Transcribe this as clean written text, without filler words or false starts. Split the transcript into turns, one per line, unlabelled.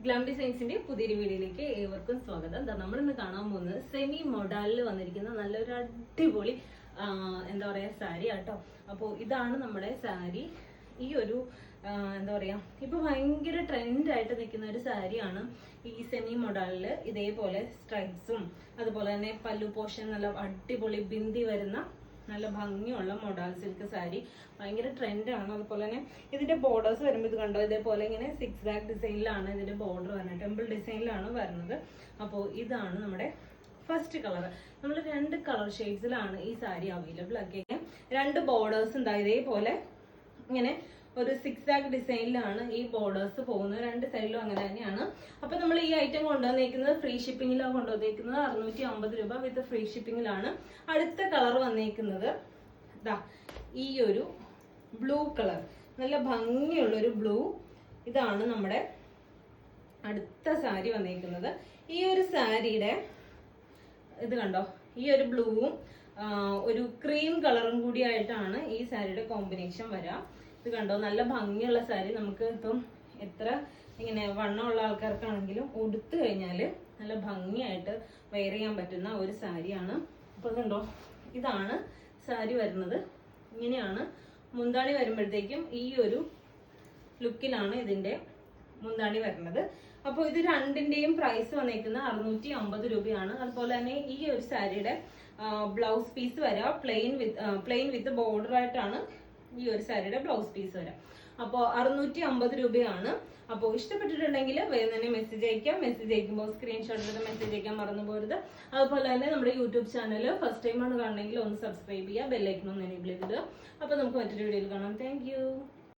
Glam ഡിസൈൻസിന്റെ പുതിയൊരു വീഡിയോയിലേക്ക് ഏവർക്കും സ്വാഗതം. നമ്മൾ ഇന്ന് കാണാൻ പോകുന്നത് സെമി മോഡലിൽ വന്നിരിക്കുന്ന നല്ലൊരു അടിപൊളി എന്താ പറയാ സാരി ആട്ടോ. അപ്പോൾ ഇതാണ് നമ്മുടെ സാരി. ഈ ഒരു എന്താ പറയാ ഇപ്പൊ ഭയങ്കര ട്രെൻഡ് ആയിട്ട് നിൽക്കുന്ന ഒരു സാരിയാണ് ഈ സെമി മോഡലില്. ഇതേപോലെ സ്ട്രൈപ്സും അതുപോലെ തന്നെ പല്ലു പോർഷൻ നല്ല അടിപൊളി ബിന്ദി വരുന്ന നല്ല ഭംഗിയുള്ള മോഡൽ സിൽക്ക് സാരി ഭയങ്കര ട്രെൻഡാണ്. അതുപോലെ തന്നെ ഇതിന്റെ ബോർഡേഴ്സ് വരുമ്പോൾ ഇത് കണ്ടോ, ഇതേപോലെ ഇങ്ങനെ സിക്സ് ആക്ക് ഡിസൈനിലാണ് ഇതിന്റെ ബോർഡർ വരുന്നത്, ടെമ്പിൾ ഡിസൈനിലാണ് വരുന്നത്. അപ്പോൾ ഇതാണ് നമ്മുടെ ഫസ്റ്റ് കളർ. നമ്മൾ 2 കളർ ഷെയ്ഡ്സിലാണ് ഈ സാരി അവൈലബിൾ ആക്കിയത്. 2 ബോർഡേഴ്സ് ഉണ്ടായി ഇതേപോലെ ഇങ്ങനെ ഒരു സിക്സ് ആക്ക് ഡിസൈനിലാണ് ഈ ബോർഡേഴ്സ് പോകുന്നത്. 2 സൈഡിലും അങ്ങനെ തന്നെയാണ്. അപ്പൊ നമ്മൾ ഈ ഐറ്റം കൊണ്ടുവന്നേക്കുന്നത് ഫ്രീ ഷിപ്പിംഗിലാണ് കൊണ്ടുവന്നേക്കുന്നത്. 650 രൂപ വിത്ത് ഫ്രീ ഷിപ്പിംഗിലാണ്. അടുത്ത കളർ വന്നേക്കുന്നത് ഈ ഒരു ബ്ലൂ കളർ, നല്ല ഭംഗിയുള്ളൊരു ബ്ലൂ. ഇതാണ് നമ്മുടെ അടുത്ത സാരി വന്നേക്കുന്നത്. ഈ ഒരു സാരിയുടെ ഇത് കണ്ടോ, ഈ ഒരു ബ്ലൂവും ഒരു ക്രീം കളറും കൂടി ആയിട്ടാണ് ഈ സാരിയുടെ കോമ്പിനേഷൻ വരാം. ഇത് കണ്ടോ, നല്ല ഭംഗിയുള്ള സാരി. നമുക്ക് ഇപ്പം എത്ര ഇങ്ങനെ വണ്ണമുള്ള ആൾക്കാർക്കാണെങ്കിലും ഉടുത്തു കഴിഞ്ഞാൽ നല്ല ഭംഗിയായിട്ട് വെയർ ചെയ്യാൻ പറ്റുന്ന ഒരു സാരിയാണ്. അപ്പോൾ കണ്ടോ, ഇതാണ് സാരി വരുന്നത്. ഇങ്ങനെയാണ് മുന്താണി വരുമ്പോഴത്തേക്കും ഈ ഒരു ലുക്കിലാണ് ഇതിന്റെ മുന്താണി വരുന്നത്. അപ്പോൾ ഇത് രണ്ടിന്റെയും പ്രൈസ് വന്നേക്കുന്നത് 650 രൂപയാണ്. അതുപോലെ തന്നെ ഈ ഒരു സാരിയുടെ ബ്ലൗസ് പീസ് വരാം പ്ലെയിൻ വിത്ത് ബോർഡർ ആയിട്ടാണ് ഈ ഒരു സാരിയുടെ ബ്ലൗസ് പീസ് വരാം. അപ്പോൾ 650 രൂപയാണ്. അപ്പോൾ ഇഷ്ടപ്പെട്ടിട്ടുണ്ടെങ്കിൽ വേഗം തന്നെ മെസ്സേജ് അയക്കാം. മെസ്സേജ് അയക്കുമ്പോൾ സ്ക്രീൻഷോട്ട് എടുത്ത് മെസ്സേജ് അയക്കാൻ മറന്നു പോരുത്. അതുപോലെ തന്നെ നമ്മുടെ യൂട്യൂബ് ചാനൽ ഫസ്റ്റ് ടൈം ആണ് കാണണമെങ്കിൽ ഒന്ന് സബ്സ്ക്രൈബ് ചെയ്യുക, ബെല്ലൈക്കൺ ഒന്ന് എനേബിൾ ചെയ്തിടുക. അപ്പോൾ നമുക്ക് മറ്റൊരു വീഡിയോയിൽ കാണാം. താങ്ക്